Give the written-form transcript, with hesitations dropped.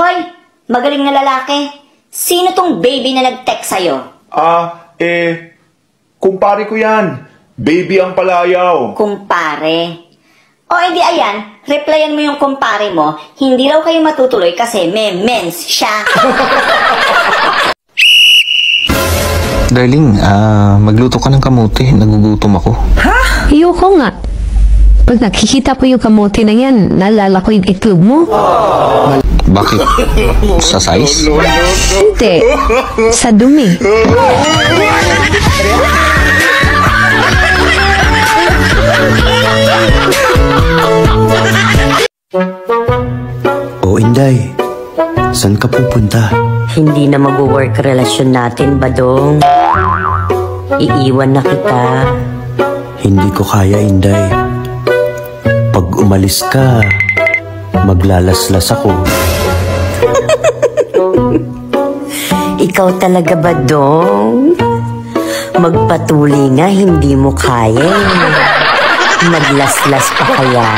Hoy, magaling na lalaki. Sino tong baby na nag-text sa'yo? Kumpare ko yan. Baby ang palayaw. Kumpare. O edi ayan, replyan mo yung kumpare mo, hindi raw kayo matutuloy kasi may mens siya. Darling, magluto ka ng kamote. Nagugutom ako. Ha? Ayoko nga. Pag nakikita ko yung kamote na yan, naalala ko yung itlog mo. Bakit? Sa size? Hindi. Sa dumi. O Inday, saan ka pupunta? Hindi na mag-work relasyon natin, Badong. Iiwan na kita. Hindi ko kaya, Inday. Pag umalis ka, maglalaslas ako. Ikaw talaga, Badong. Magpatuloy nga, hindi mo kaya. Maglaslas pa kaya.